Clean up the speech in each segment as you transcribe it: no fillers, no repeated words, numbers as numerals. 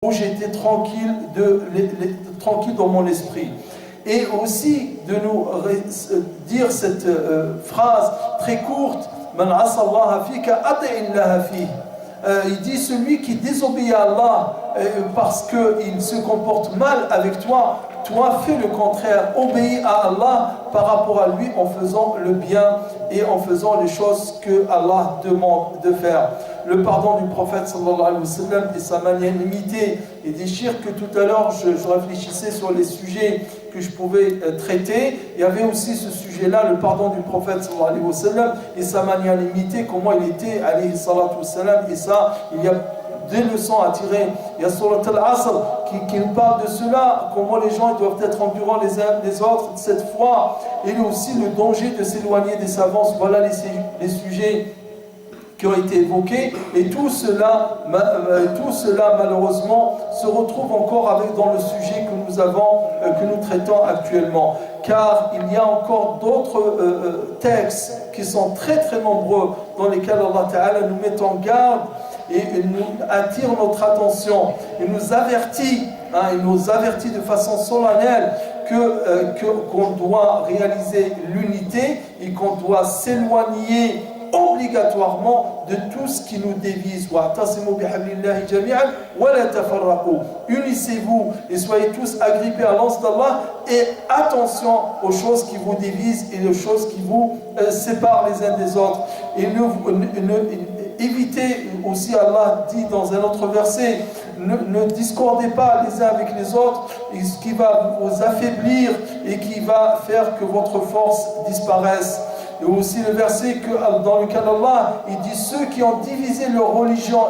où j'étais tranquille, tranquille dans mon esprit. Et aussi de nous dire cette phrase très courte, Man asallaha fika ati'illaha fi. Il dit celui qui désobéit à Allah parce qu'il se comporte mal avec toi, toi fais le contraire, obéis à Allah par rapport à lui en faisant le bien et en faisant les choses que Allah demande de faire. Le pardon du prophète sallallahu alayhi wa sallam et sa magnanimité et des shirks que tout à l'heure je réfléchissais sur les sujets que je pouvais traiter. Il y avait aussi ce sujet-là, le pardon du prophète sallallahu alayhi wa sallam et sa magnanimité, comment il était alayhi salatu wa sallam. Et ça, il y a des leçons à tirer. Il y a Surat al-Asr qui nous parle de cela, comment les gens doivent être endurants les uns les autres cette foi, et aussi le danger de s'éloigner des savants. Voilà les sujets qui ont été évoqués, et tout cela malheureusement se retrouve encore dans le sujet que nous traitons actuellement, car il y a encore d'autres textes qui sont très très nombreux dans lesquels Allah Ta'ala nous met en garde et nous attire notre attention, il nous avertit de façon solennelle qu'on doit réaliser l'unité et qu'on doit s'éloigner obligatoirement de tout ce qui nous dévise. Unissez-vous et soyez tous agrippés à l'anse d'Allah, et attention aux choses qui vous divisent et aux choses qui vous séparent les uns des autres. Et évitez aussi, Allah dit dans un autre verset, ne discordez pas les uns avec les autres, ce qui va vous affaiblir et qui va faire que votre force disparaisse. Et aussi le verset dans lequel Allah il dit ceux qui ont divisé leur religion,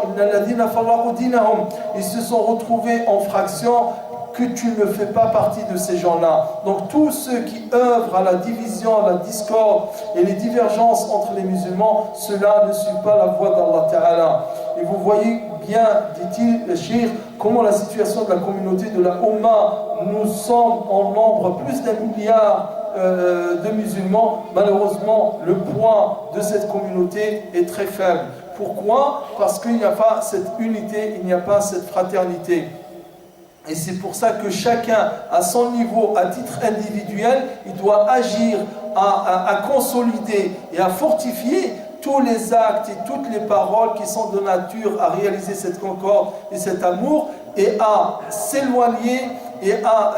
ils se sont retrouvés en fractions, que tu ne fais pas partie de ces gens-là. Donc tous ceux qui œuvrent à la division, à la discorde et les divergences entre les musulmans, cela ne suit pas la voie d'Allah Ta'ala. Et vous voyez bien, dit-il, le Cheikh, comment la situation de la communauté de la Ummah nous semble en nombre plus d'1 milliard de musulmans. Malheureusement, le poids de cette communauté est très faible. Pourquoi? Parce qu'il n'y a pas cette unité, il n'y a pas cette fraternité. Et c'est pour ça que chacun, à son niveau, à titre individuel, il doit agir à consolider et à fortifier tous les actes et toutes les paroles qui sont de nature à réaliser cette concorde et cet amour, et à s'éloigner et à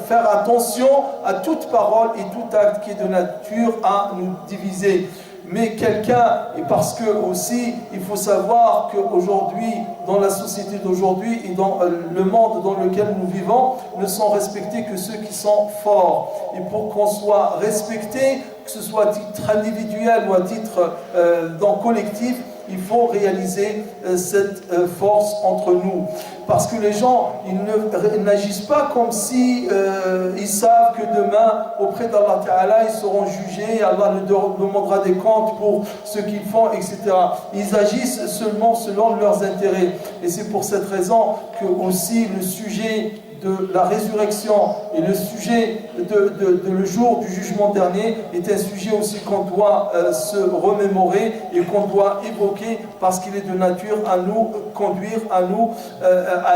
faire attention à toute parole et tout acte qui est de nature à nous diviser. Mais quelqu'un, et parce que aussi il faut savoir qu'aujourd'hui, dans la société d'aujourd'hui et dans le monde dans lequel nous vivons, ne sont respectés que ceux qui sont forts. Et pour qu'on soit respecté, que ce soit à titre individuel ou à titre collectif, il faut réaliser cette force entre nous. Parce que les gens, ils n'agissent pas comme si ils savent que demain, auprès d'Allah Ta'ala, ils seront jugés, Allah leur demandera des comptes pour ce qu'ils font, etc. Ils agissent seulement selon leurs intérêts. Et c'est pour cette raison que aussi le sujet de la résurrection et le sujet le jour du jugement dernier est un sujet aussi qu'on doit se remémorer et qu'on doit évoquer, parce qu'il est de nature à nous conduire, à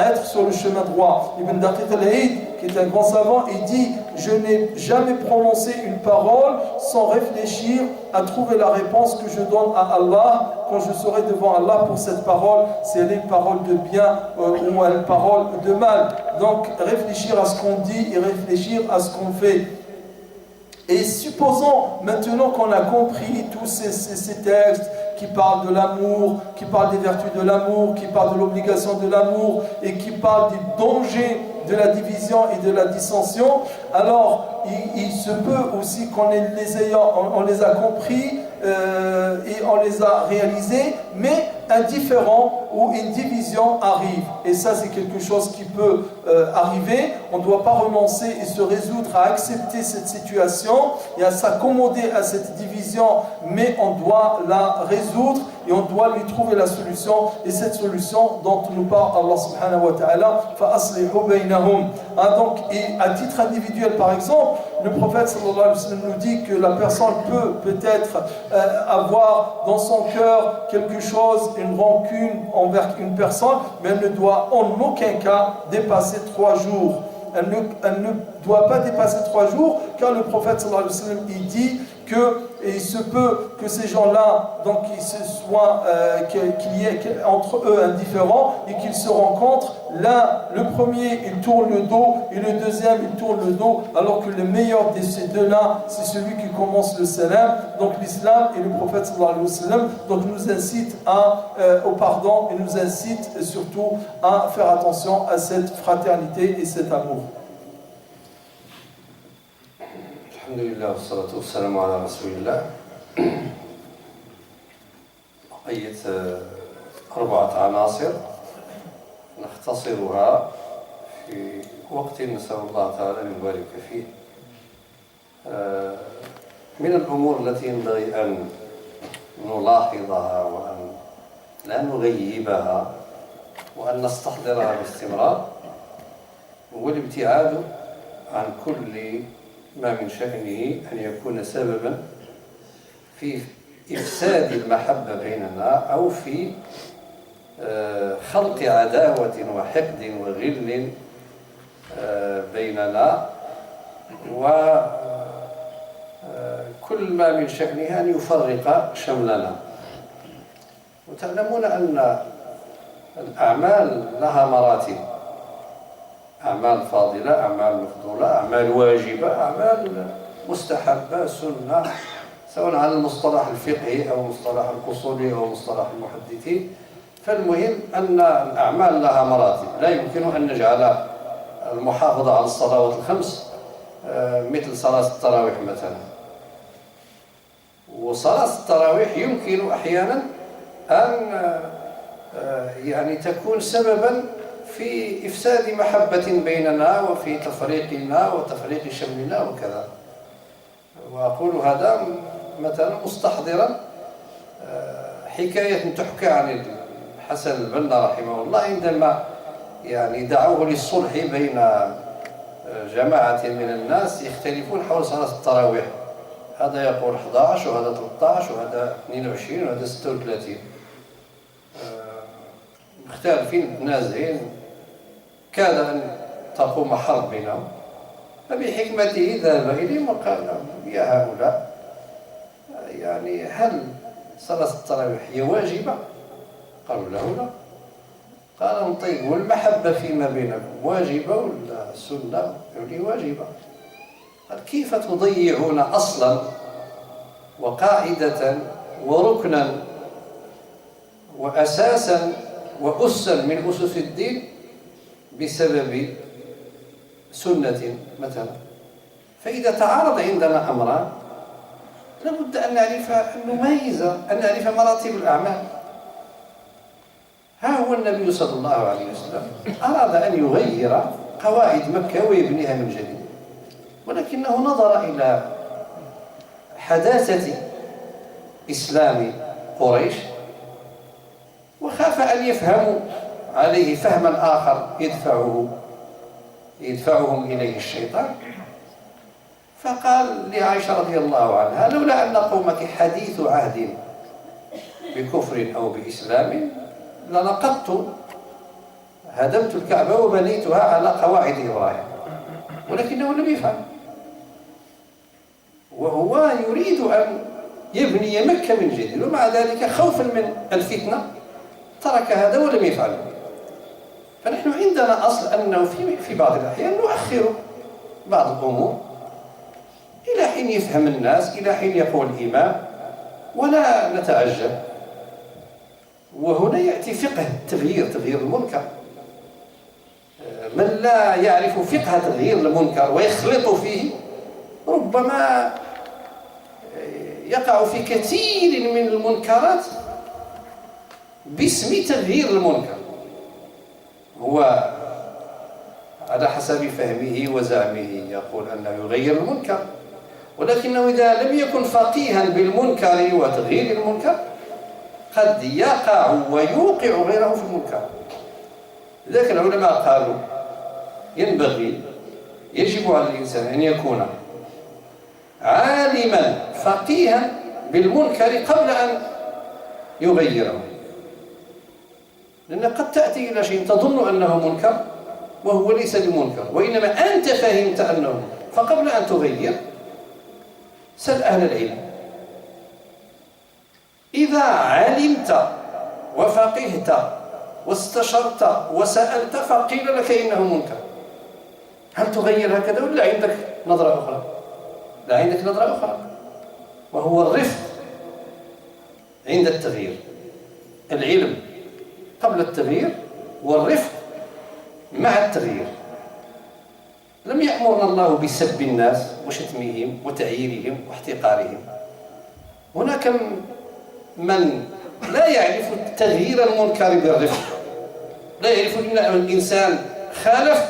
être sur le chemin droit. Ibn Daqiq al-Eid, qui est un grand savant, il dit: je n'ai jamais prononcé une parole sans réfléchir à trouver la réponse que je donne à Allah quand je serai devant Allah pour cette parole, si elle est une parole de bien ou une parole de mal. Donc réfléchir à ce qu'on dit et réfléchir à ce qu'on fait. Et supposons maintenant qu'on a compris tous ces textes qui parlent de l'amour, qui parlent des vertus de l'amour, qui parlent de l'obligation de l'amour et qui parlent des dangers de la division et de la dissension, alors il se peut aussi qu'on les a compris et on les a réalisés, mais un différend ou une division arrive. Et ça, c'est quelque chose qui peut arriver. On ne doit pas renoncer et se résoudre à accepter cette situation et à s'accommoder à cette division, mais on doit la résoudre et on doit lui trouver la solution. Et cette solution dont nous parle Allah subhanahu wa ta'ala, فَأَصْلِحُوا بَيْنَهُمْ. Donc, et à titre individuel, par exemple, le prophète sallallahu alayhi wa sallam nous dit que la personne peut peut-être avoir dans son cœur quelque chose, une rancune envers une personne, mais elle ne doit en aucun cas dépasser 3 jours. Elle ne doit pas dépasser 3 jours, car le prophète sallallahu alayhi wa sallam, il dit que il se peut que ces gens-là, donc qu'il y ait entre eux un différend et qu'ils se rencontrent. L'un, le premier, il tourne le dos et le deuxième, il tourne le dos, alors que le meilleur de ces deux-là, c'est celui qui commence le salam. Donc l'islam et le prophète sallallahu alayhi wa sallam donc, nous incite au pardon et nous incite surtout à faire attention à cette fraternité et cet amour. Alhamdulillah, wassalatu wassalamu ala rasulillah. بقية 4 عناصر نختصرها في وقت نسأل الله تعالى أن يبارك فيه. من الأمور التي ينبغي أن نلاحظها وأن لا نغيبها وأن نستحضرها باستمرار هو الابتعاد عن كل ما من شأنه أن يكون سببا في إفساد المحبة بيننا أو في خلق عداوة وحقد وغل بيننا، وكل ما من شأنه أن يفرق شملنا. وتعلمون أن الأعمال لها مراتب، أعمال فاضلة، أعمال مفضولة، أعمال واجبة، أعمال مستحبة، سنة، سواء على المصطلح الفقهي أو مصطلح الأصولي أو مصطلح المحدثين. فالمهم أن الأعمال لها مراتب، لا يمكن أن نجعل المحافظة على الصلوات الخمس مثل صلاة التراويح مثلا. وصلاة التراويح يمكن أحيانا أن يعني تكون سببا في إفساد محبة بيننا وفي تفريقنا وتفريق شملنا وكذا. وأقول هذا مثلا مستحضرا حكاية تحكى عن الحسن البنا رحمه الله عندما يعني دعوه للصلح بين جماعة من الناس يختلفون حول صلاة التراويح، هذا يقول 11 وهذا 13 وهذا 22 وهذا 36، مختلفين متنازعين، كاد أن تقوم حرب بينهم. فبحكمته ذهب إليهم وقال لهم يا هؤلاء، يعني هل صلاة التراويح هي واجبة؟ قالوا له لا. قال لهم طيب والمحبة فيما بينكم واجبة ولا سنة؟ قالوا واجبة. قال كيف تضيعون أصلا وقاعدة وركنا وأساسا وأسا من أسس الدين بسبب سنة مثلا؟ فإذا تعارض عندنا أمران لابد أن نعرف، أن نميز، أن نعرف مراتب الأعمال. ها هو النبي صلى الله عليه وسلم أراد أن يغير قواعد مكة ويبنيها من جديد، ولكنه نظر إلى حداثة إسلام قريش وخاف أن يفهموا عليه فهما آخر يدفعهم إليه الشيطان، فقال لعائشة رضي الله عنها لولا أن قومك حديث عهد بكفر أو بإسلام لنقضت، هدمت الكعبة وبنيتها على قواعد إبراهيم. ولكنه لم يفعل، وهو يريد أن يبني مكة من جديد، ومع ذلك خوفا من الفتنة ترك هذا ولم يفعله. فنحن عندنا أصل أنه في بعض الأحيان نؤخر بعض الأمور إلى حين يفهم الناس، إلى حين يقول الإمام، ولا نتعجل. وهنا يأتي فقه تغيير المنكر. من لا يعرف فقه تغيير المنكر ويخلط فيه ربما يقع في كثير من المنكرات باسم تغيير المنكر. هو على حسب فهمه وزعمه يقول أنه يغير المنكر، ولكنه إذا لم يكن فقيها بالمنكر وتغيير المنكر قد يقع ويوقع غيره في المنكر. لذلك العلماء قالوا يجب على الإنسان أن يكون عالما فقيها بالمنكر قبل أن يغيره. لأن قد تأتي إلى شيء تظن أنه منكر وهو ليس بمنكر، وإنما أنت فهمت أنه منكر. فقبل أن تغير سل أهل العلم. إذا علمت وفقهت واستشرت وسألت فقيل لك إنه منكر، هل تغير هكذا ولا عندك نظرة أخرى؟ لا، عندك نظرة أخرى، وهو الرفق عند التغيير. العلم قبل التغيير والرفق مع التغيير. لم يأمرنا الله بسب الناس وشتمهم وتعييرهم واحتقارهم. هناك من لا يعرف تغيير المنكر بالرفق، لا يعرف أن الإنسان خالف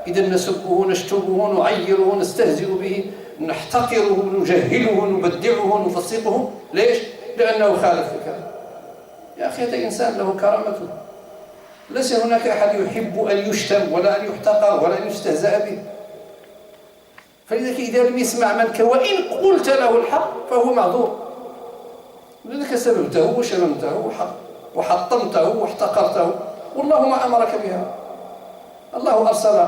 إذا نسبه نشتمه نعيره نستهزئ به نحتقره نجهله نبدعه نفسقه. ليش؟ لأنه خالف الكلام. يا أخي هذا إنسان له كرامته، ليس هناك أحد يحب أن يشتم ولا أن يحتقر ولا أن يستهزأ به. فلذلك إذا لم يسمع منك وإن قلت له الحق فهو معذور، لأنك سببته وشممته وحطمته واحتقرته، والله ما أمرك بها. الله أرسل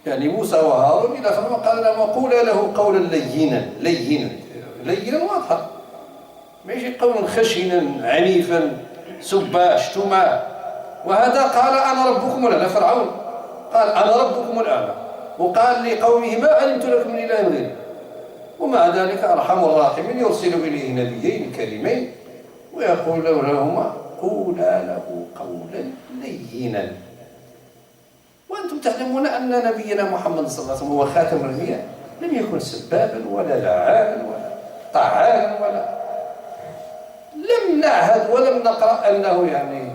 يعني موسى وهارون إلى فرعون قال لهم وقولا له قولا لينا واضحا، ماشي قولا خشنا عنيفا سبا شتما. وهذا قال أنا ربكم الأعلى، فرعون قال أنا ربكم الأعلى، وقال لقومه ما علمت لكم من إله غيري، ومع ذلك أرحم الراحمين يرسل إليه نبيين كريمين ويقول لهما قولا له قولا لينا. وأنتم تعلمون أن نبينا محمد صلى الله عليه وسلم هو خاتم الأنبياء، لم يكن سبابا ولا لعانا ولا طعانا ولا لم نعهد ولم نقرأ أنه يعني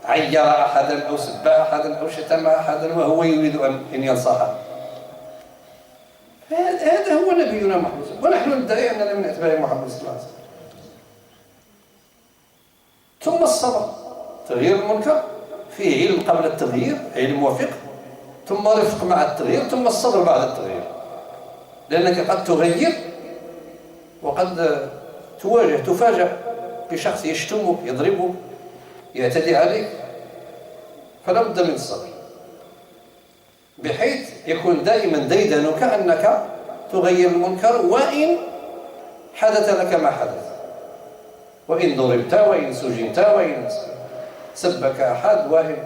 عير أحدا أو سب أحدا أو شتم أحدا وهو يريد أن ينصحه. هذا هو نبينا محمد صلى الله عليه وسلم، ونحن ندعي أننا من أتباع محمد صلى الله عليه وسلم. ثم الصبر، تغيير المنكر فيه علم قبل التغيير، علم وفقه، ثم رفق مع التغيير، ثم الصبر بعد التغيير. لأنك قد تغير وقد تفاجأ بشخص يشتمك يضربك يعتدي عليك، فلا بد من الصبر بحيث يكون دائما ديدنك أنك تغير المنكر وإن حدث لك ما حدث، وإن ضربت وإن سجنت وإن سبك أحد وإن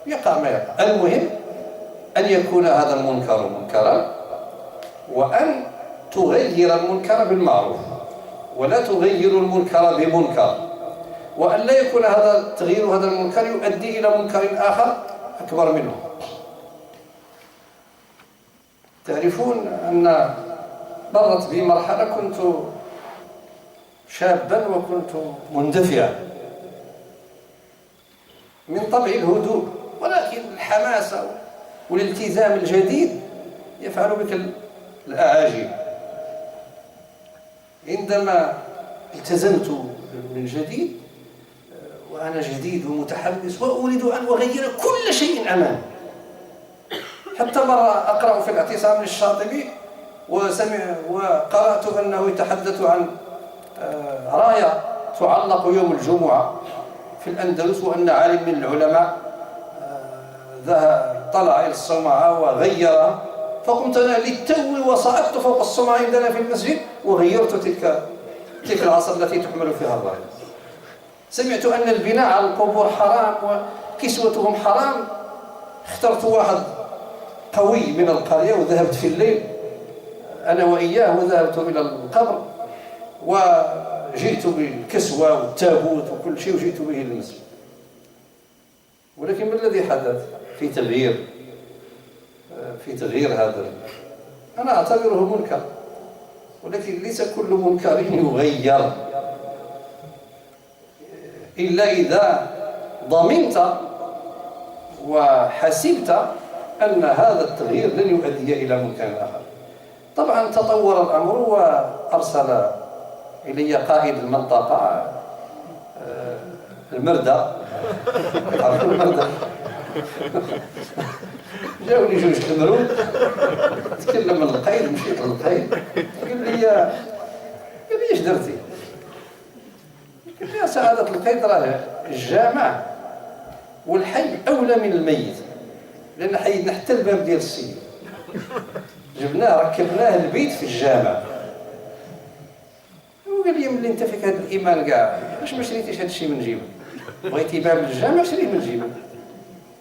يقع ما يقع. المهم أن يكون هذا المنكر منكرا، وأن تغير المنكر بالمعروف ولا تغير المنكر بمنكر، وأن لا يكون هذا تغيير هذا المنكر يؤدي إلى منكر آخر أكبر منه. تعرفون أن مرت بي مرحلة كنت شابا وكنت مندفعا من طبع الهدوء، ولكن الحماسة والالتزام الجديد يفعل بك الأعاجيب. عندما التزمت من جديد وأنا جديد ومتحمس وأريد أن أغير كل شيء أمامي، حتى مرة أقرأ في الاعتصام للشاطبي وقرأت أنه يتحدث عن راية تعلق يوم الجمعة في الأندلس، وأن عالم من العلماء طلع إلى الصومعة وغيرها، فقمت أنا للتو وصعدت فوق الصومعة عندنا في المسجد وغيرت تلك العصر التي تحمل فيها الراية. سمعت أن البناء على القبور حرام وكسوتهم حرام، اخترت واحد قوي من القرية وذهبت في الليل أنا وإياه، وذهبت إلى القبر وجئت بالكسوة والتابوت وكل شيء وجئت به للمسجد. ولكن ما الذي حدث في تغيير هذا؟ أنا أعتبره منكر، ولكن ليس كل منكر يغير إلا إذا ضمنت وحسبت أن هذا التغيير لن يؤدي إلى منكر آخر. طبعا تطور الأمر وأرسل إلي قائد المنطقة المردة، تعرفون المردة؟ جاوني جوج تمرود تكلم القائد، مشيت للقائد قال لي ايش درتي؟ قلت له يا سعادة القائد راه الجامع والحي أولى من الميت، لأن حيدنا حتى الباب ديال السيد، جبناه ركبناه البيت في الجامع. وقال لي ملي انت فيك هذا الايمان كاع واش ما شريتيش هذا الشيء من جيبك؟ بغيتي باب للجامع شريه من جيبك،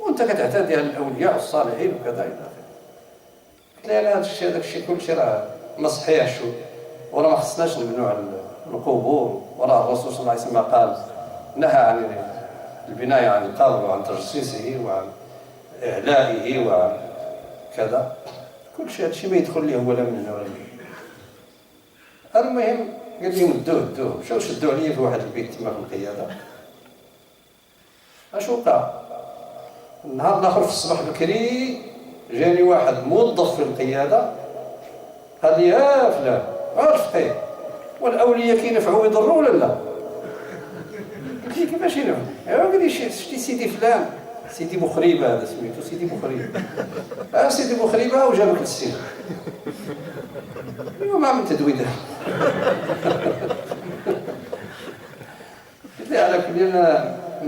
وانت كتعتدي على الاولياء والصالحين وكذا الى اخره. قلت لي انا هذا الشيء كلشي راه ما صحيحش، وراه ما خصناش نبنوا على القبور، وراه الرسول صلى الله عليه وسلم قال نهى عن البناء عن القبر وعن تجسيسه وعن اعلائه وعن كذا. كل شيء هادشي ما يدخل ليه ولا منه ولا منه. المهم قال لي دوه مشاو شدوا عليا في واحد البيت تما في القياده. اش وقع؟ النهار الاخر في الصباح بكري جاني واحد موظف في القياده قال لي يا فلان الفقيه والاولياء كينفعوا ويضروا ولا لا؟ قلت له كيفاش ينفعوا؟ قال لي شتي سيدي فلان، سيدي بوخريبه هذا سميتو سيدي بوخريبه. سيدي بوخريبه وجابك للسجن. ما من تدويده. قلت لي على كل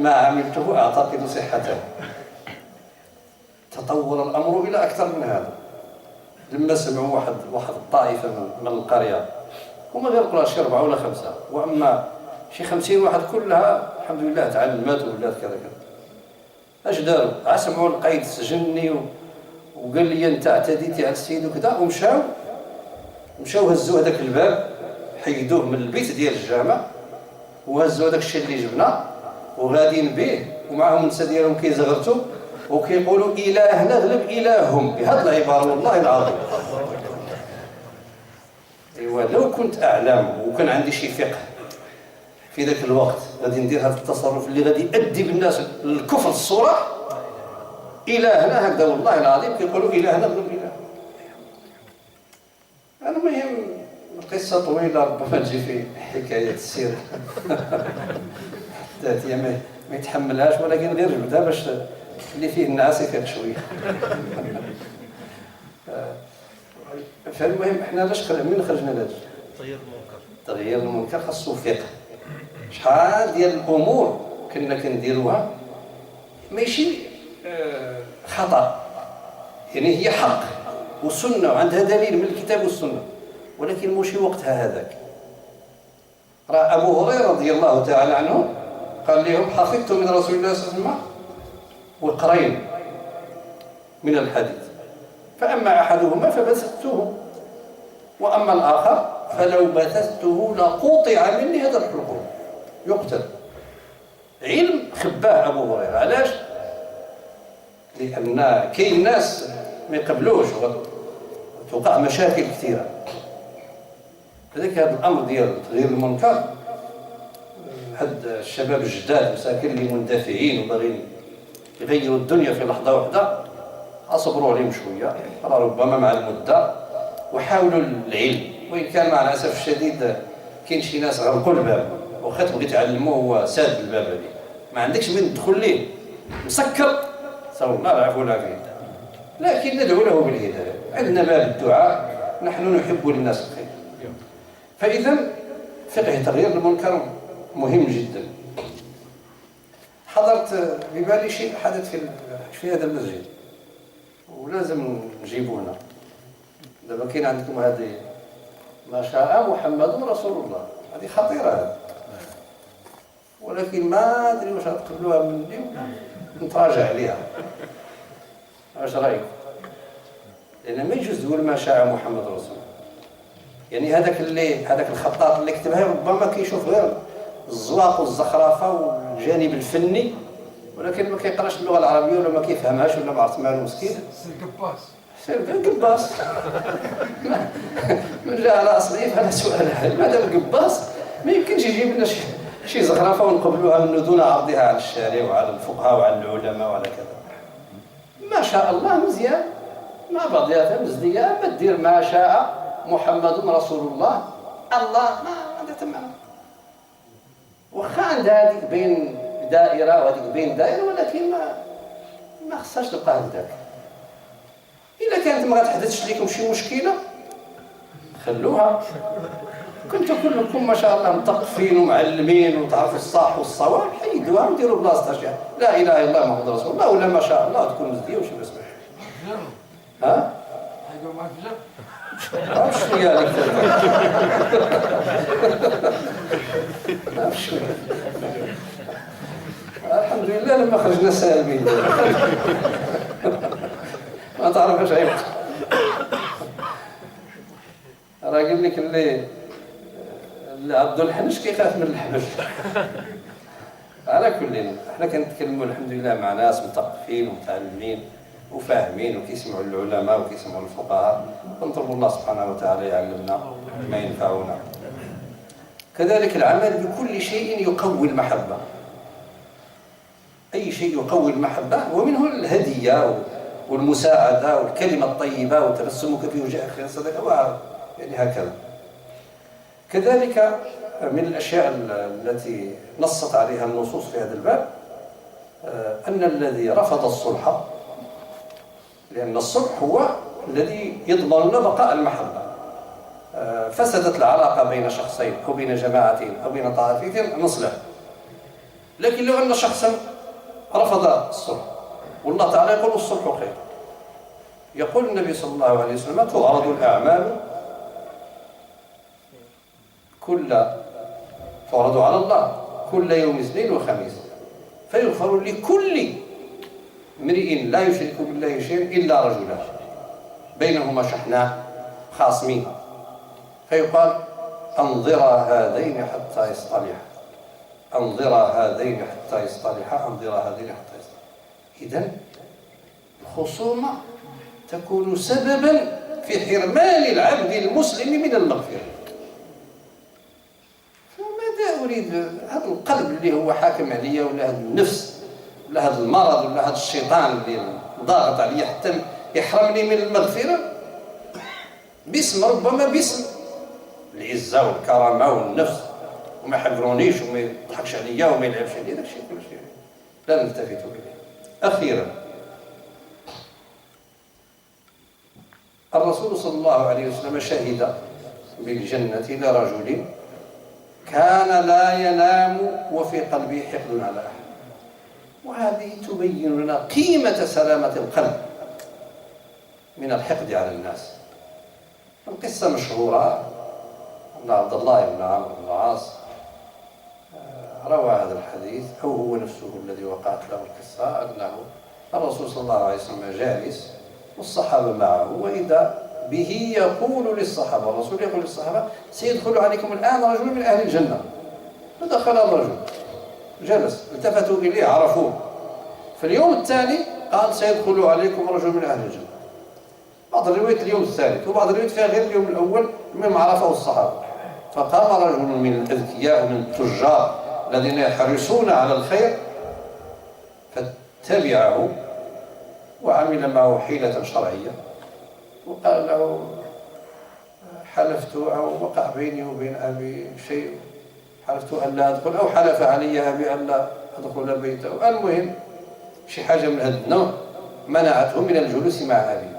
ما عملته اعتقد صحته. تطور الامر الى اكثر من هذا. لما سمعوا واحد الطائفه من القريه، هما غير قرا شي 4 ولا 5، واما شي 50 واحد كلها الحمد لله تعلمات وولات كذا كذا. اش داروا؟ سمعوا القايد سجنني وقال لي انت اعتديتي على السيد وكذا، ومشاو هزوا هذاك الباب، حيدوه من البيت ديال الجامع وهزوا هذاك الشيء اللي جبنا وغاديين به، ومعهم النساء ديالهم كيزغرتوا وكيقولوا الهنا غلب الههم بهذه العباره والله العظيم. ايوا لو كنت اعلم وكان عندي شي فقه في ذاك الوقت غادي ندير هذا التصرف اللي غادي يؤدي بالناس للكفر الصراح. الهنا هكذا والله العظيم كيقولوا الهنا غلب اله. المهم القصه طويله ربما تجي في حكايه السيره. حتى ما يتحملهاش، ولكن غير جبدها باش اللي فيه النعاس يفيق شويه. فالمهم احنا من خرجنا لهذا تغيير المنكر خاصو فقه. شحال ديال الامور كنا كنديروها ماشي خطا، يعني هي حق وسنه وعندها دليل من الكتاب والسنه، ولكن ماشي وقتها هذاك. راه ابو هريره رضي الله تعالى عنه قال لهم حفظت من رسول الله صلى الله عليه وسلم وقرين من الحديث، فاما احدهما فبثته واما الاخر فلو بثته لقطع مني هذا الحلقوم يقتل. علم خباه ابو هريره. علاش؟ لان كاين ناس ما يقبلوش وتوقع مشاكل كثيره. لذلك هذا الامر ديال تغيير المنكر، هاد الشباب الجداد مساكن اللي مندفعين وباغيين يغيروا الدنيا في لحظه واحده، اصبروا عليهم شويه، ربما مع المده، وحاولوا العلم. وان كان مع الاسف الشديد كاين شي ناس غلقوا الباب، واخا تبغي تعلموه هو ساد الباب هذه، ما عندكش وين تدخل ليه، مسكر، صلى الله العفو والعافيه. لكن ندعو له بالهدايه، عندنا باب الدعاء، نحن نحب للناس الخير. فاذا فقه تغيير المنكر مهم جدا. حضرت ببالي شيء حدث في هذا المسجد ولازم نجيبه هنا. دابا كاين عندكم هذه ما شاء محمد رسول الله، هذه خطيره هذه، ولكن ما ادري واش غتقبلوها مني نتراجع عليها. واش رايكم؟ لان ما يجوز تقول ما شاء محمد رسول الله. يعني هذاك الخطاط اللي كتبها ربما كيشوف غير الزواق والزخرفه والجانب الفني، ولكن ما كيقراش اللغه العربيه ولا ما كيفهمهاش ولا ما عرف مالو مسكين. سير قباص. من جاء على اصله فهذا سؤال حل. مادام قباص ما يمكنش يجيب لنا شي زخرفه ونقبلوها منه دون عرضها على الشارع وعلى الفقهاء وعلى العلماء وعلى كذا. ما شاء الله مزيان مع بعضياتها مزديه، ما دير ما شاء محمد رسول الله، الله ما عندها تمام. واخا عندها هذيك بين دائره وهذيك بين دائره، ولكن ما خصهاش تبقى هكذاك. الا كانت ما غتحدثش لكم شي مشكله خلوها، كنتوا كلكم ما شاء الله مثقفين ومعلمين وتعرفوا الصح والصواب، حيدوها وديروا بلاصتها شي لا اله الا الله محمد رسول الله، ولا ما شاء الله تكون مزديه وشي بس ها؟ حيدوا معك بزاف؟ شويه عليك الحمد لله لما خرجنا سالمين. ما تعرف اش عيب. راه قال لك اللي عبد الحنش كيخاف من الحنش. على كل احنا كنتكلموا الحمد لله مع ناس مثقفين ومتعلمين وفاهمين وكيسمعوا العلماء وكيسمعوا الفقهاء، ونطلبوا الله سبحانه وتعالى يعلمنا ما ينفعنا. كذلك العمل بكل شيء يقوي المحبة، أي شيء يقوي المحبة، ومنه الهدية والمساعدة والكلمة الطيبة وتبسمك في وجه أخيك صدقة، يعني هكذا. كذلك من الأشياء التي نصت عليها النصوص في هذا الباب أن الذي رفض الصلح، لأن الصلح هو الذي يضمن لنا بقاء المحبة، فسدت العلاقة بين شخصين أو بين جماعتين أو بين طائفتين نصلح. لكن لو أن شخصا رفض الصلح، والله تعالى يقول الصلح خير، يقول النبي صلى الله عليه وسلم تعرض الأعمال تعرض على الله كل يوم اثنين وخميس، فيغفر لكل امرئ لا يشرك بالله شيئا إلا رجلا بينهما شحناء خاصمين، فيقال انظرا هذين حتى يصطلحا، انظرا هذين حتى يصطلحا، انظرا هذين حتى يصطلحا. إذن الخصومة تكون سببا في حرمان العبد المسلم من المغفرة. فماذا أريد؟ هذا القلب اللي هو حاكم عليا، ولا هذا النفس، ولا هذا المرض، ولا هذا الشيطان اللي ضاغط علي حتى يحرمني من المغفرة باسم، ربما باسم العزة والكرامة والنفس، وما يحقرونيش وما يضحكش عليا وما يلعبش عليا، داك الشيء كلشي لا نلتفت إليه. أخيرا الرسول صلى الله عليه وسلم شهد بالجنة لرجل كان لا ينام وفي قلبه حقد على أحد، وهذه تبين لنا قيمة سلامة القلب من الحقد على الناس. القصة مشهورة أن عبد الله بن عمرو بن العاص روى هذا الحديث، أو هو نفسه الذي وقعت له القصة، أنه الرسول صلى الله عليه وسلم جالس والصحابة معه، وإذا به يقول للصحابة، الرسول يقول للصحابة سيدخل عليكم الآن رجل من أهل الجنة. فدخل الرجل جلس، التفتوا إليه عرفوه. في اليوم الثاني قال سيدخل عليكم رجل من أهل الجنة. بعض الروايات اليوم الثالث، وبعض الروايات فيها غير اليوم الأول مما عرفه الصحابة. فقام رجل من الأذكياء ومن التجار الذين يحرصون على الخير فاتبعه وعمل معه حيلة شرعية، وقال له حلفت أو وقع بيني وبين أبي شيء، حلفت أن لا أدخل، أو حلف علي أبي أن لا أدخل بيته. المهم شي حاجة من هذا النوع منعته من الجلوس مع أبي.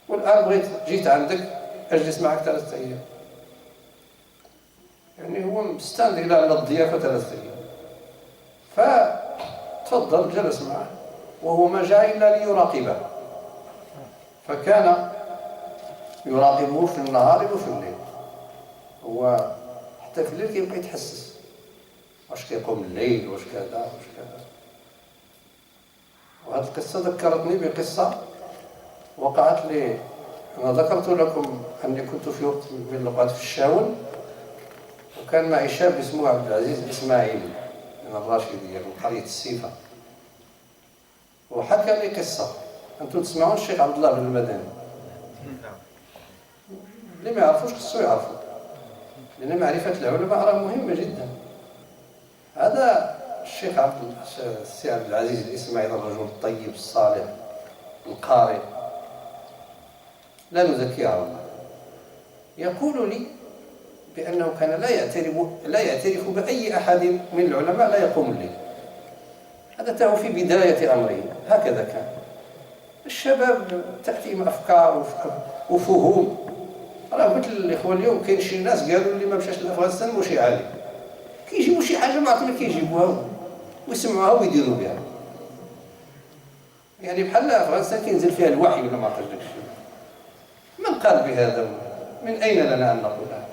والآن جيت عندك أجلس معك 3 أيام. يعني هو مستند على الضيافة 3 أيام. فتفضل جلس معه، وهو ما جاء إلا ليراقبه، فكان يراقبه في النهار وفي الليل. هو حتى في الليل كيبقى يتحسس، واش كيقوم الليل، واش كذا واش كذا. وهذه القصة ذكرتني بقصة وقعت لي. أنا ذكرت لكم أني كنت في وقت من الأوقات في الشاون، وكان معي شاب اسمه عبد العزيز الإسماعيلي من الراشدية من قرية السيفة، وحكى لي قصة. أنتم تسمعون الشيخ عبد الله بن المدني؟ اللي ما يعرفوش خصو يعرفوا، لأن معرفة العلماء راه مهمة جدا. هذا الشيخ عبد العزيز الإسماعيلي الرجل الطيب الصالح القارئ، لا نزكي على الله، يقول لي بأنه كان لا يعترف بأي أحد من العلماء لا يقوم الليل. هذا تاه في بداية أمره، هكذا كان. الشباب تأتيهم أفكار وفهوم راه قلت للاخوان اليوم كاين شي ناس قالوا اللي ما مشاش لافغانستان ماشي عالي، كيجيبوا شي حاجه ما عرفنا كيجيبوها ويسمعوها ويديروا بها. يعني بحال افغانستان كينزل فيها الوحي ولا ما عرفتش داك الشيء. من قال بهذا؟ من اين لنا ان نقول هذا؟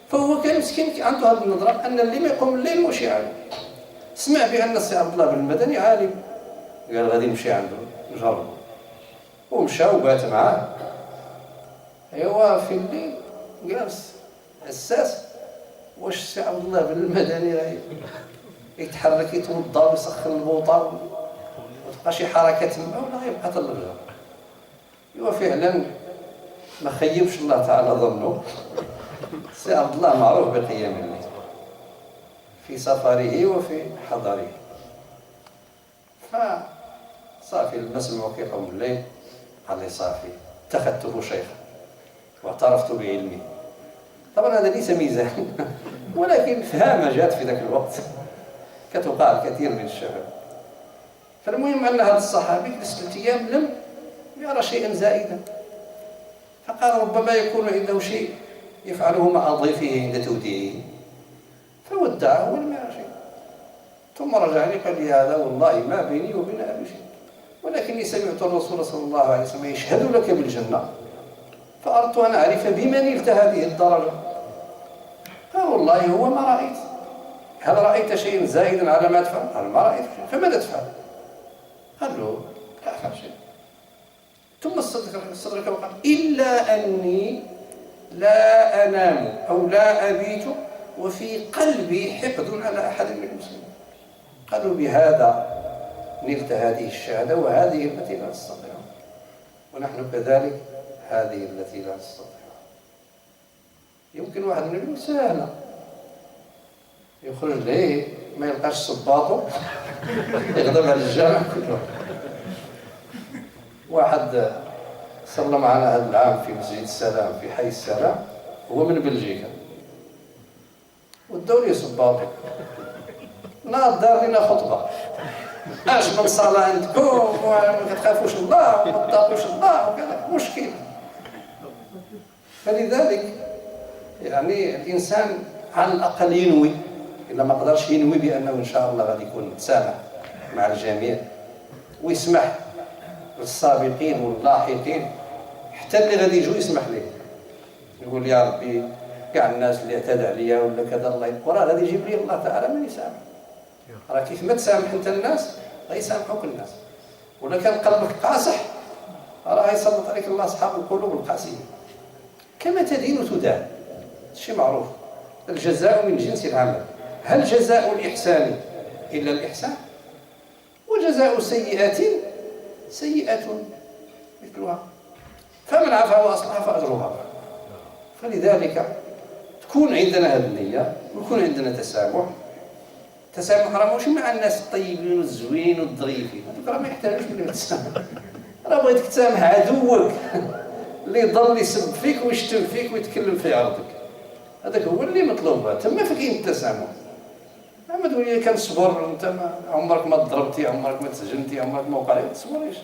فهو كان مسكين عنده هذه النظره ان اللي ما يقوم الليل ماشي عالم. سمع بان السي عبد الله بن المدني عالم، قال غادي نمشي عنده نجرب، ومشى وبات معاه. ايوا في الليل جالس حساس واش السي عبد الله بن المدني راه يتحرك يتوضا ويسخن البوطه وتبقى شي حركه تما ولا غيبقى حتى الرجال. ايوا فعلا ما خيبش الله تعالى ظنه. السي عبد الله معروف بقيام الليل في سفره وفي حضره. فصافي المسمع كيقوم الليل قال لي صافي اتخذته شيخا واعترفت بعلمي. طبعا هذا ليس ميزان ولكن فهامه جات في ذاك الوقت كتوقع الكثير من الشباب. فالمهم ان هذا الصحابي جلس 3 ايام لم يرى شيئا زائدا، فقال ربما يكون عنده شيء يفعله مع ضيفه عند توديعه، فودعه ولم يرى شيء. ثم رجع لي قال لي هذا والله ما بيني وبين ابي شيء، ولكني سمعت الرسول صلى الله عليه وسلم يشهد لك بالجنه، فاردت ان اعرف بما نلت هذه الدرجه. قال والله هو ما رايت. هل رايت شيئا زائدا على ما تفعل؟ قال ما رايت شيء. فماذا تفعل؟ قال له لا افعل شيء. ثم استدرك وقال الا اني لا انام او لا ابيت وفي قلبي حقد على احد من المسلمين. قالوا بهذا نلت هذه الشهاده وهذه التي لا نستطيع، ونحن كذلك هذه التي لا نستطيع. يمكن واحد يقول سهله، يخرج ليه ما يلقاش صباطه يغضب على الجامع كله. واحد صلى معنا هذا العام في مسجد السلام في حي السلام، هو من بلجيكا، والدوري صباطه ناض دار لنا خطبه اش من صلاه عندكم وما كتخافوش الله وما تطاقوش الله وكذا مشكل. فلذلك يعني الانسان على الاقل ينوي، الا ما قدرش ينوي بانه ان شاء الله غادي يكون متسامح مع الجميع ويسمح للسابقين واللاحقين، حتى اللي غادي يجوا يسمح ليه، يقول يا ربي كاع الناس اللي اعتدى عليا ولا كذا الله يقول راه غادي يجيب لي الله تعالى من يسامح. راه كيف ما تسامح انت الناس غيسامحوك الناس، ولا كان قلبك قاصح راه يسلط عليك الله اصحاب القلوب القاسيه. كما تدين تدان، شيء معروف، الجزاء من جنس العمل. هل جزاء الإحسان إلا الإحسان؟ وجزاء سيئة سيئة مثلها، فمن عفا وأصلح فأجرها. فلذلك تكون عندنا هذه النية ويكون عندنا تسامح. تسامح راه ماشي مع الناس الطيبين والزوين والظريفين، هذوك راه ما يحتاجوش منك تسامح. راه بغيتك تسامح عدوك اللي يضل يسب فيك ويشتم فيك ويتكلم في عرضك، هذاك هو اللي مطلوب. تما فين التسامح. ما تقول لي كنصبر، انت عمرك ما ضربتي، عمرك ما تسجنتي، عمرك ما وقع لك، تصبريش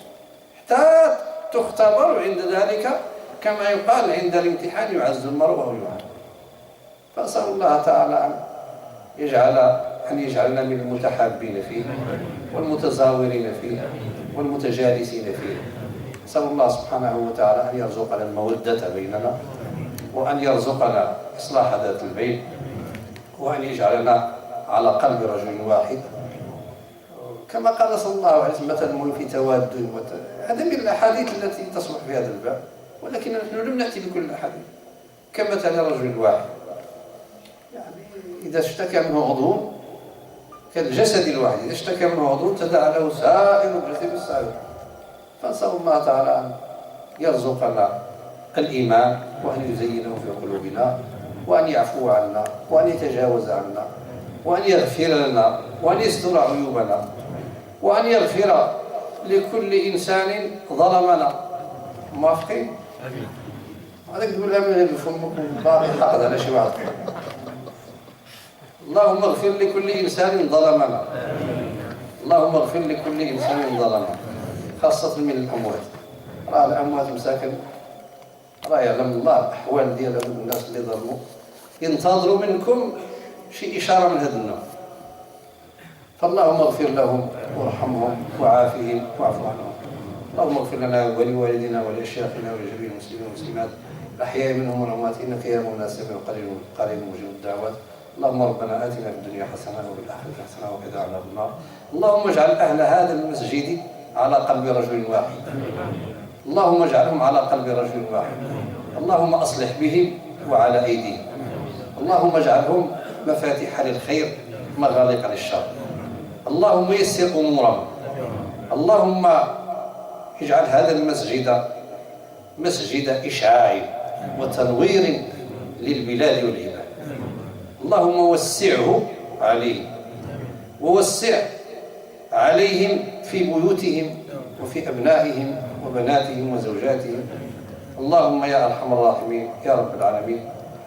حتى تختبر، وعند ذلك كما يقال عند الامتحان يعز المرء او يعان. فاسال الله تعالى ان يجعلنا من المتحابين فيه والمتزاورين فيه والمتجالسين فيه. نسال الله سبحانه وتعالى ان يرزقنا الموده بيننا، وان يرزقنا اصلاح ذات البين، وان يجعلنا على قلب رجل واحد، كما قال صلى الله عليه وسلم مثل المؤمن في تواد. هذا من الاحاديث التي تصلح في هذا الباب، ولكن نحن لم ناتي بكل الاحاديث. كمثل رجل واحد، يعني اذا اشتكى منه عضو كالجسد الواحد، اذا اشتكى منه عضو تداعى له سائر الجسد بالسائر. فنسال الله تعالى ان يرزقنا الايمان، وان يزينه في قلوبنا، وان يعفو عنا، وان يتجاوز عنا، وأن يغفر لنا، وأن يستر عيوبنا، وأن يغفر لكل إنسان ظلمنا. موافقين؟ آمين. هذاك تقول آمين غير بفمك باقي حقد على شي واحد. اللهم اغفر لكل إنسان ظلمنا. اللهم اغفر لكل إنسان ظلمنا، خاصة من الأموات. راه الأموات مساكن راه يعلم الله الأحوال ديال الناس اللي ظلموا، ينتظروا منكم شي إشارة من هذا النوع. فاللهم اغفر لهم وارحمهم وعافهم واعف عنهم. اللهم اغفر لنا ولوالدينا ولأشياخنا ولجميع المسلمين والمسلمات الأحياء منهم والأموات إنك يا مولانا سميع قريب مجيب الدعوات. اللهم ربنا آتنا في الدنيا حسنة وفي الآخرة حسنة وقنا عذاب النار. اللهم اجعل أهل هذا المسجد على قلب رجل واحد. اللهم اجعلهم على قلب رجل واحد. اللهم أصلح بهم وعلى أيديهم. اللهم اجعلهم مفاتيح للخير مغالق للشر. اللهم يسر أمورهم. اللهم اجعل هذا المسجد مسجد إشعاع وتنوير للبلاد والعباد. اللهم وسعه عليهم ووسع عليهم في بيوتهم وفي أبنائهم وبناتهم وزوجاتهم. اللهم يا أرحم الراحمين يا رب العالمين،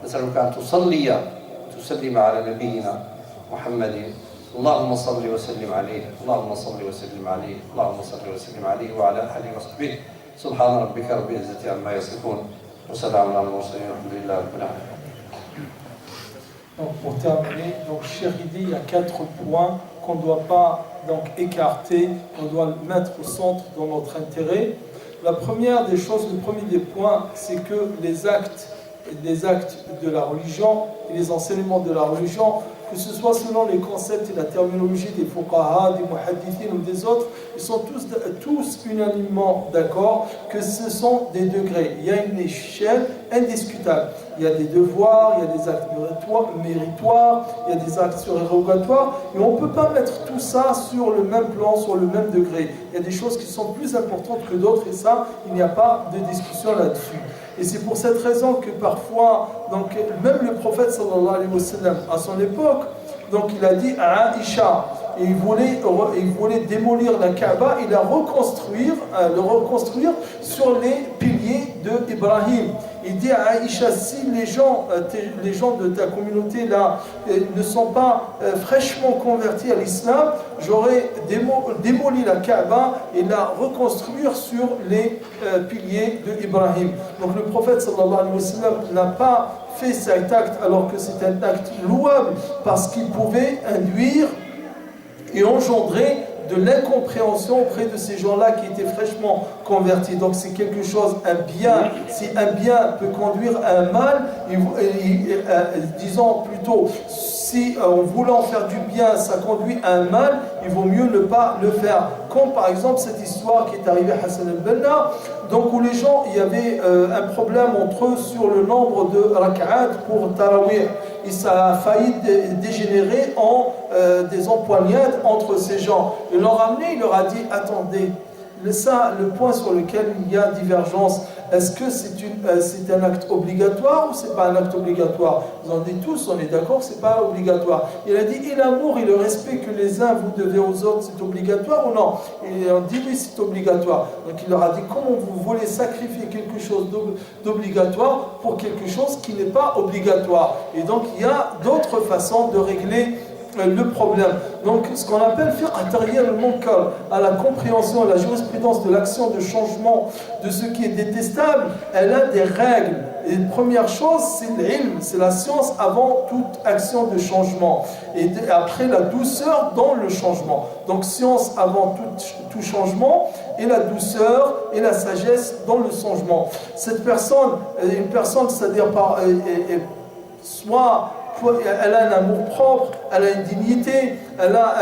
نسألك أن تصلي وتسلم على نبينا محمد. اللهم صل وسلم عليه، اللهم صل وسلم عليه، اللهم صل وسلم عليه وعلى آله وصحبه. سبحان ربك رب العزة عما يصفون وسلام على المرسلين والحمد لله رب العالمين. Donc pour terminer, donc Chéridi, il y a 4 points qu'on ne doit pas donc écarter, on doit le mettre au centre dans notre intérêt. La première des choses, le premier des points, c'est que les actes de la religion et les enseignements de la religion, que ce soit selon les concepts et la terminologie des fuqaha, des muhaddithin ou des autres, ils sont tous unanimement d'accord que ce sont des degrés. Il y a une échelle indiscutable. Il y a des devoirs, il y a des actes méritoires, il y a des actes surérogatoires, et on ne peut pas mettre tout ça sur le même plan, sur le même degré. Il y a des choses qui sont plus importantes que d'autres, et ça, il n'y a pas de discussion là-dessus. Et c'est pour cette raison que parfois, donc, même le prophète sallallahu alayhi wa sallam, à son époque, donc il a dit à Aïcha, et il voulait démolir la Kaaba et le reconstruire sur les piliers de Ibrahim. Il dit à Aïcha, si les gens de ta communauté là ne sont pas fraîchement convertis à l'islam, j'aurais démoli la Kaaba et la reconstruire sur les piliers de Ibrahim. Donc le prophète sallallahu alayhi wa sallam n'a pas fait cet acte alors que c'est un acte louable parce qu'il pouvait induire et engendrer de l'incompréhension auprès de ces gens-là qui étaient fraîchement convertis. Donc c'est quelque chose, un bien, si un bien peut conduire à un mal, disons plutôt, si en voulant faire du bien, ça conduit à un mal, il vaut mieux ne pas le faire. Comme par exemple cette histoire qui est arrivée à Hassan al-Banna, donc où les gens, il y avait un problème entre eux sur le nombre de rak'at pour Tarawih. Et ça a failli dégénérer en des empoignades entre ces gens. Ils l'ont ramené, il leur a dit, attendez, le point sur lequel il y a divergence, est-ce que c'est un acte obligatoire ou c'est pas un acte obligatoire? Ils ont dit tous, on est d'accord, c'est pas obligatoire. Il a dit, et l'amour et le respect que les uns vous devez aux autres, c'est obligatoire ou non? Et ils ont dit, oui, c'est obligatoire. Donc il leur a dit, comment vous voulez sacrifier quelque chose d'obligatoire pour quelque chose qui n'est pas obligatoire? Et donc il y a d'autres façons de régler le problème. Donc ce qu'on appelle fiqh tariyya al-munkar, à la compréhension, à la jurisprudence de l'action de changement de ce qui est détestable, elle a des règles. Et la première chose, c'est l'ilm, c'est la science avant toute action de changement. Et après la douceur dans le changement. Donc science avant tout changement, et la douceur et la sagesse dans le changement. Cette personne, une personne, c'est-à-dire soit elle a un amour propre, elle a une dignité, elle a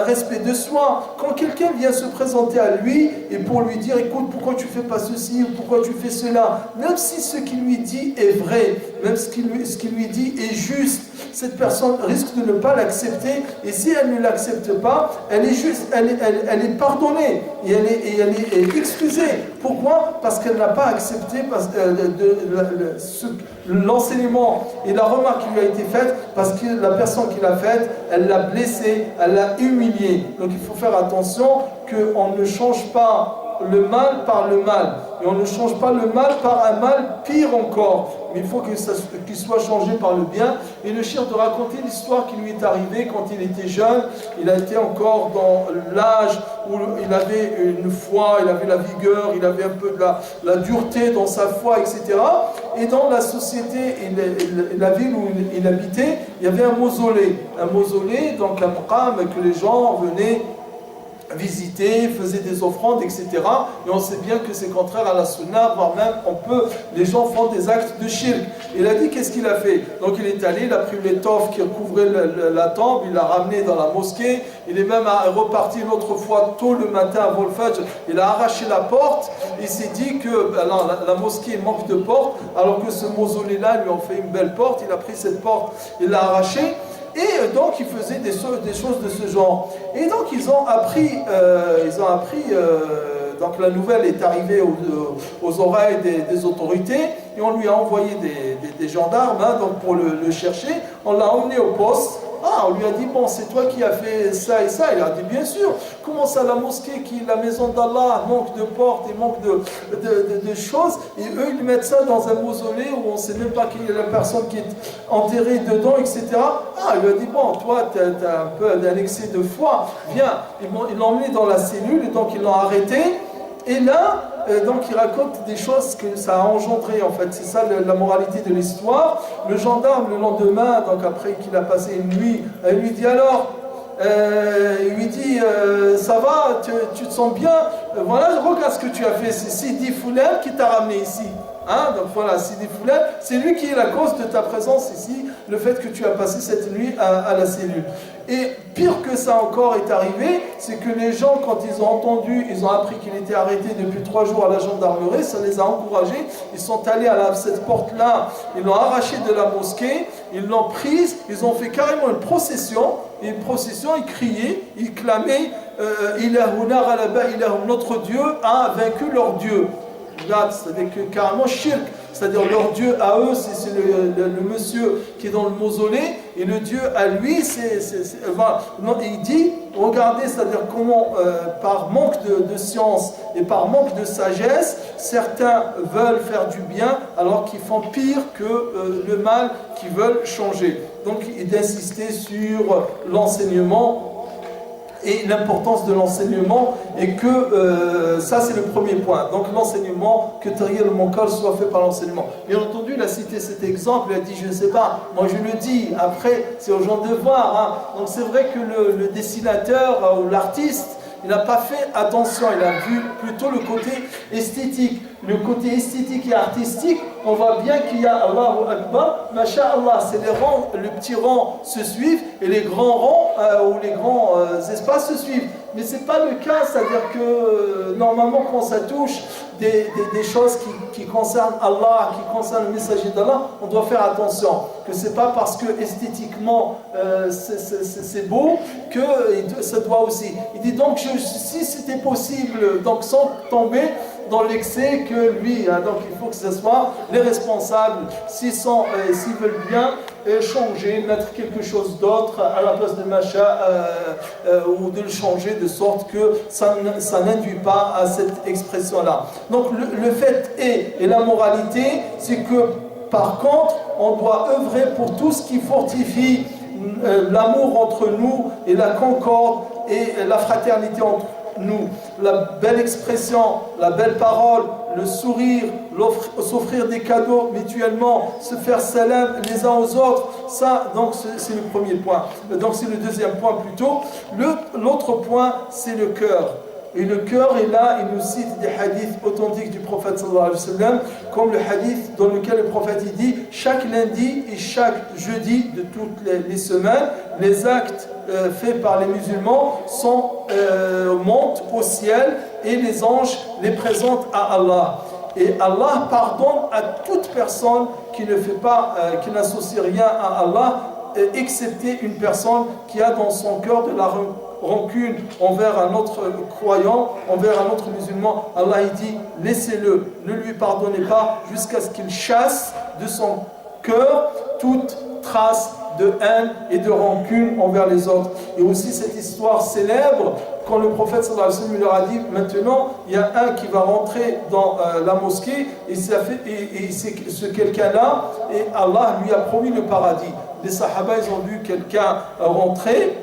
un respect de soi. Quand quelqu'un vient se présenter à lui et pour lui dire, écoute, pourquoi tu fais pas ceci ou pourquoi tu fais cela, même si ce qu'il lui dit est vrai, même ce qu'il lui dit est juste, cette personne risque de ne pas l'accepter, et si elle ne l'accepte pas, elle est pardonnée et elle est excusée. Pourquoi? Parce qu'elle n'a pas accepté l'enseignement et la remarque qui lui a été faite, parce que la personne qui l'a faite, elle l'a blessé, elle l'a humilié. Donc il faut faire attention qu'on ne change pas le mal par le mal. Et on ne change pas le mal par un mal pire encore. Mais il faut qu'il soit changé par le bien. Et le shir de raconter l'histoire qui lui est arrivée quand il était jeune. Il a été encore dans l'âge où il avait une foi, il avait la vigueur, il avait un peu de la dureté dans sa foi, etc. Et dans la société et la ville où il habitait, il y avait un mausolée. Un mausolée, donc un maqam que les gens venaient visiter, faisaient des offrandes, etc. Et on sait bien que c'est contraire à la sunna, voire même les gens font des actes de shirk. Il a dit qu'est-ce qu'il a fait. Donc il est allé, il a pris l'étoffe qui couvrait la tombe, il l'a ramené dans la mosquée, il est même reparti une autre fois tôt le matin avant le fajr, il a arraché la porte, il s'est dit que la mosquée manque de porte, alors que ce mausolée-là lui a fait une belle porte, il a pris cette porte, il l'a arrachée. Et donc ils faisaient des choses de ce genre. Et donc ils ont appris donc la nouvelle est arrivée aux oreilles des autorités et on lui a envoyé des gendarmes donc pour le chercher. On l'a emmené au poste. On lui a dit, bon, c'est toi qui as fait ça et ça. Il a dit, bien sûr. Comment ça, la mosquée, qui est la maison d'Allah, manque de portes et manque de choses. Et eux, ils mettent ça dans un mausolée où on ne sait même pas qui est la personne qui est enterrée dedans, etc. Il lui a dit, bon, toi, tu as un peu un excès de foi. Viens. Ils l'ont emmené dans la cellule et donc ils l'ont arrêté. Et là, donc il raconte des choses que ça a engendré en fait, c'est ça la moralité de l'histoire. Le gendarme le lendemain, donc après qu'il a passé une nuit, il lui dit alors, il lui dit ça va, tu te sens bien, voilà, regarde ce que tu as fait, c'est Sidi Foulel qui t'a ramené ici. Donc voilà, Sidi Foulel, c'est lui qui est la cause de ta présence ici, le fait que tu as passé cette nuit à la cellule. Et pire que ça encore est arrivé, c'est que les gens, quand ils ont entendu, ils ont appris qu'il était arrêté depuis 3 jours à la gendarmerie, ça les a encouragés. Ils sont allés à cette porte-là, ils l'ont arrachée de la mosquée, ils l'ont prise, ils ont fait carrément une procession. Et une procession, ils criaient, ils clamaient Ilahuna Ghalaba Ilahum, notre Dieu a vaincu leur Dieu. C'est-à-dire que carrément shirk, c'est-à-dire leur Dieu à eux, c'est le monsieur qui est dans le mausolée, et le Dieu à lui, il dit, regardez, c'est-à-dire comment par manque de science et par manque de sagesse, certains veulent faire du bien alors qu'ils font pire que le mal, qu'ils veulent changer. Donc il d'insister sur l'enseignement et l'importance de l'enseignement, et que ça c'est le premier point. Donc l'enseignement, que Tahir al-Munkar soit fait par l'enseignement. Bien entendu, il a cité cet exemple, il a dit je ne sais pas, moi je le dis, après c'est aux gens de voir. Donc c'est vrai que le dessinateur ou l'artiste, il n'a pas fait attention, il a vu plutôt le côté esthétique. Le côté esthétique et artistique, on voit bien qu'il y a Allahu Akbar, Masha'Allah, c'est les rangs, le petit rang se suivent et les grands rangs ou les grands espaces se suivent. Mais ce n'est pas le cas, c'est-à-dire que normalement quand ça touche des choses qui concernent Allah, qui concernent le messager d'Allah, on doit faire attention. Que ce n'est pas parce que esthétiquement c'est beau que ça doit aussi. Il dit donc si c'était possible, donc sans tomber dans l'excès, que lui, donc il faut que ce soit les responsables, s'ils veulent bien changer, mettre quelque chose d'autre à la place de Macha, ou de le changer de sorte que ça n'induit pas à cette expression-là. Donc le fait et la moralité, c'est que par contre, on doit œuvrer pour tout ce qui fortifie l'amour entre nous et la concorde et la fraternité entre nous. La belle expression, la belle parole, le sourire, s'offrir des cadeaux mutuellement, se faire salam les uns aux autres, ça donc c'est le premier point. Donc c'est le deuxième point plutôt. L'autre point, c'est le cœur. Et le cœur est là, il nous cite des hadiths authentiques du prophète sallallahu alayhi wa sallam, comme le hadith dans lequel le prophète il dit chaque lundi et chaque jeudi de toutes les semaines, les actes faits par les musulmans montent au ciel et les anges les présentent à Allah. Et Allah pardonne à toute personne qui ne fait pas, qui n'associe rien à Allah, excepté une personne qui a dans son cœur de la rancune envers un autre croyant, envers un autre musulman. Allah il dit laissez-le, ne lui pardonnez pas jusqu'à ce qu'il chasse de son cœur toute trace de haine et de rancune envers les autres. Et aussi cette histoire célèbre, quand le prophète sallallahu alayhi wa sallam leur a dit, maintenant, il y a un qui va rentrer dans la mosquée, et c'est ce quelqu'un-là, et Allah lui a promis le paradis. Les sahaba, ils ont vu quelqu'un rentrer,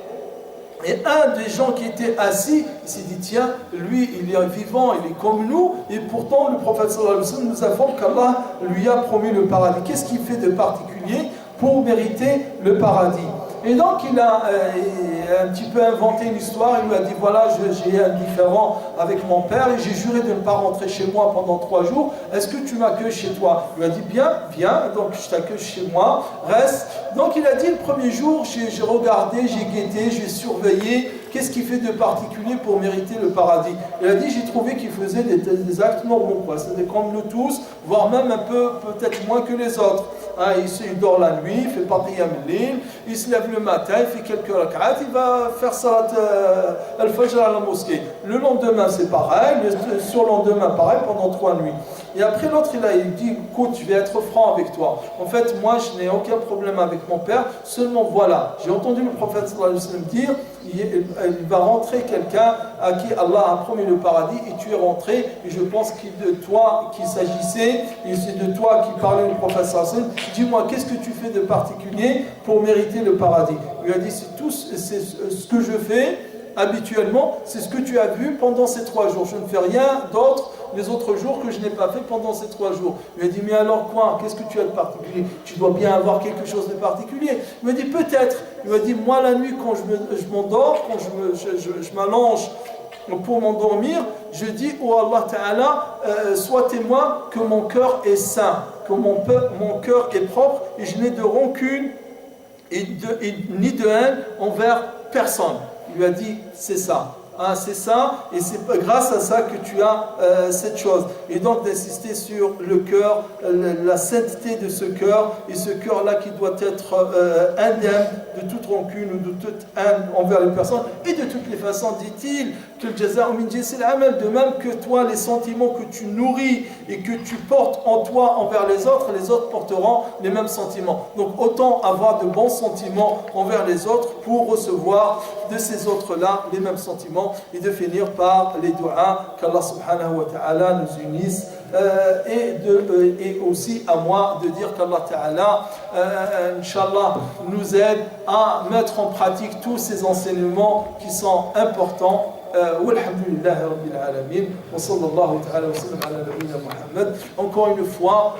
et un des gens qui était assis, il s'est dit, tiens, lui, il est vivant, il est comme nous, et pourtant le prophète sallallahu alayhi wa sallam nous informe qu'Allah lui a promis le paradis. Qu'est-ce qu'il fait de particulier pour mériter le paradis? Et donc il a un petit peu inventé une histoire. Il lui a dit, voilà, j'ai un différend avec mon père et j'ai juré de ne pas rentrer chez moi pendant 3 jours. Est-ce que tu m'accueilles chez toi? Il lui a dit, bien, viens, donc je t'accueille chez moi, reste. Donc il a dit, le premier jour, j'ai regardé, j'ai guetté, j'ai surveillé. Qu'est-ce qu'il fait de particulier pour mériter le paradis? Il a dit, j'ai trouvé qu'il faisait des actes normaux, quoi. C'était comme nous tous, voire même un peu, peut-être moins que les autres. Hein, il dort la nuit, il fait pas qiyam al-layl, il se lève le matin, il fait quelques rak'at, il va faire salat al-fajr à la mosquée. Le lendemain, c'est pareil, le surlendemain, pareil, pendant 3 nuits. Et après, l'autre, il dit, écoute, je vais être franc avec toi. En fait, moi, je n'ai aucun problème avec mon père, seulement voilà, j'ai entendu le prophète sallallahu alayhi wa sallam dire, il va rentrer quelqu'un à qui Allah a promis le paradis, et tu es rentré, et je pense qu'il de toi qu'il s'agissait, et c'est de toi qui parlait le prophète sallallahu alayhi wa sallam. Dis-moi, qu'est-ce que tu fais de particulier pour mériter le paradis? Il lui a dit, c'est ce que je fais habituellement, c'est ce que tu as vu pendant ces 3 jours. Je ne fais rien d'autre les autres jours que je n'ai pas fait pendant ces 3 jours. Il lui a dit, mais alors quoi? Qu'est-ce que tu as de particulier? Tu dois bien avoir quelque chose de particulier. Il m'a dit, peut-être. Il m'a dit, moi la nuit quand je m'endors, quand je m'allonge pour m'endormir, je dis, oh Allah Ta'ala, sois témoin que mon cœur est sain, que mon cœur est propre, et je n'ai de rancune ni de haine envers personne. Il lui a dit, c'est ça. Hein, c'est ça, et c'est grâce à ça que tu as cette chose. Et donc d'insister sur le cœur, la sainteté de ce cœur, et ce cœur-là qui doit être indemne de toute rancune ou de toute haine envers les personnes. Et de toutes les façons, dit-il, que le jazaa min jinsil amal, de même que toi, les sentiments que tu nourris et que tu portes en toi envers les autres porteront les mêmes sentiments. Donc autant avoir de bons sentiments envers les autres pour recevoir de ces autres-là les mêmes sentiments, et de finir par les doigts qu'Allah subhanahu wa ta'ala nous unisse, et aussi à moi de dire qu'Allah ta'ala Inch'Allah nous aide à mettre en pratique tous ces enseignements qui sont importants. Walhamdulillahi Rabbil Alamin, wa sallallahu ta'ala wa sallam ala nabiyyina Muhammad. Encore une fois,